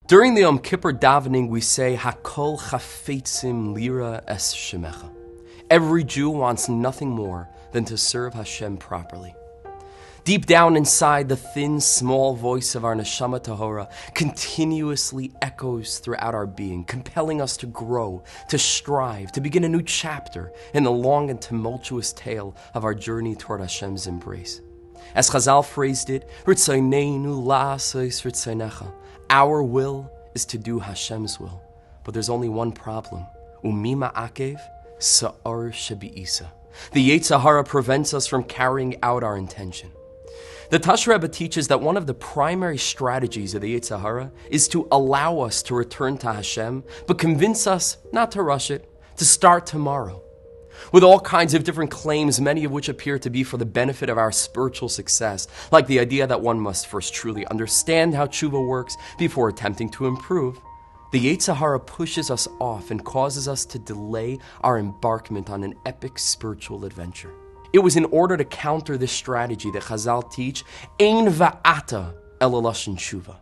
During the Yom Kippur davening, we say, Hakol chafetzim lira es shemecha. Every Jew wants nothing more than to serve Hashem properly. Deep down inside, the thin, small voice of our neshama tahora continuously echoes throughout our being, compelling us to grow, to strive, to begin a new chapter in the long and tumultuous tale of our journey toward Hashem's embrace. As Chazal phrased it, Ritzaynenu la'asos ritzaynecha. Our will is to do Hashem's will. But there's only one problem. Umima akev sa'ar shebi'isa. The Yetzer Hara prevents us from carrying out our intention. The Tasher Rebbe teaches that one of the primary strategies of the Yetzer Hara is to allow us to return to Hashem, but convince us not to rush it, to start tomorrow. With all kinds of different claims, many of which appear to be for the benefit of our spiritual success, like the idea that one must first truly understand how tshuva works before attempting to improve, the Yetzer Hara pushes us off and causes us to delay our embarkment on an epic spiritual adventure. It was in order to counter this strategy that Chazal teach, Ein va'ata ela lashon tshuva.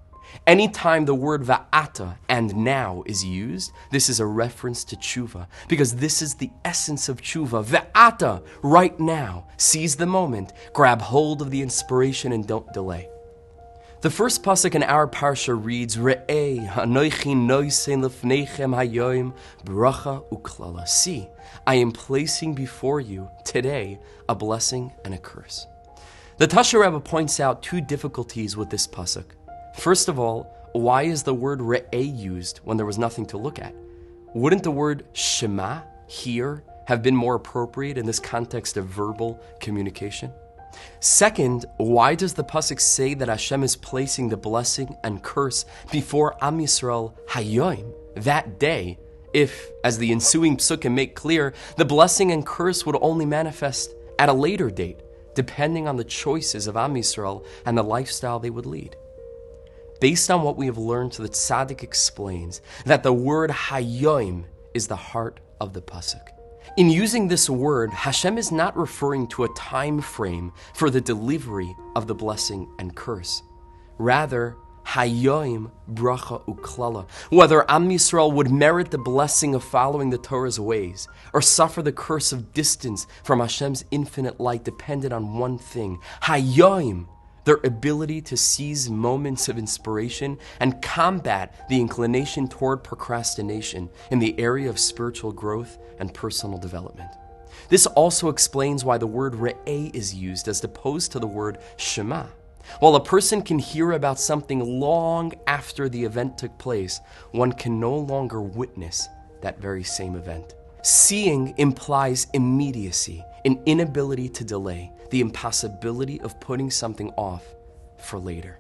Anytime the word va'ata and now is used, this is a reference to tshuva, because this is the essence of tshuva. Va'ata, right now. Seize the moment, grab hold of the inspiration, and don't delay. The first pasuk in our parsha reads, Re'ei hanoichi noisen lefneichem hayoim bracha uklala. See, I am placing before you today a blessing and a curse. The Tasher Rebbe points out two difficulties with this pasuk. First of all, why is the word re'eh used when there was nothing to look at? Wouldn't the word shema, hear, have been more appropriate in this context of verbal communication? Second, why does the pasuk say that Hashem is placing the blessing and curse before Am Yisrael hayoim, that day, if, as the ensuing psukim make clear, the blessing and curse would only manifest at a later date, depending on the choices of Am Yisrael and the lifestyle they would lead? Based on what we have learned, the Tzaddik explains that the word hayoim is the heart of the pasuk. In using this word, Hashem is not referring to a time frame for the delivery of the blessing and curse. Rather, hayoim bracha uklala, whether Am Yisrael would merit the blessing of following the Torah's ways or suffer the curse of distance from Hashem's infinite light depended on one thing, hayoim, their ability to seize moments of inspiration and combat the inclination toward procrastination in the area of spiritual growth and personal development. This also explains why the word re'eh is used as opposed to the word shema. While a person can hear about something long after the event took place, one can no longer witness that very same event. Seeing implies immediacy, an inability to delay, the impossibility of putting something off for later.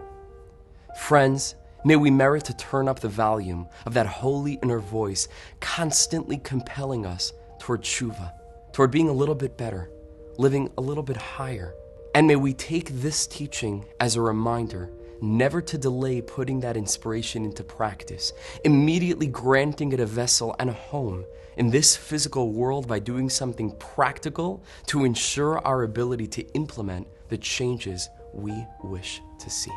Friends, may we merit to turn up the volume of that holy inner voice, constantly compelling us toward tshuva, toward being a little bit better, living a little bit higher. And may we take this teaching as a reminder never to delay putting that inspiration into practice, immediately granting it a vessel and a home in this physical world by doing something practical to ensure our ability to implement the changes we wish to see.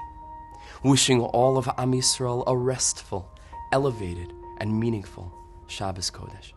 Wishing all of Am Yisrael a restful, elevated, and meaningful Shabbos Kodesh.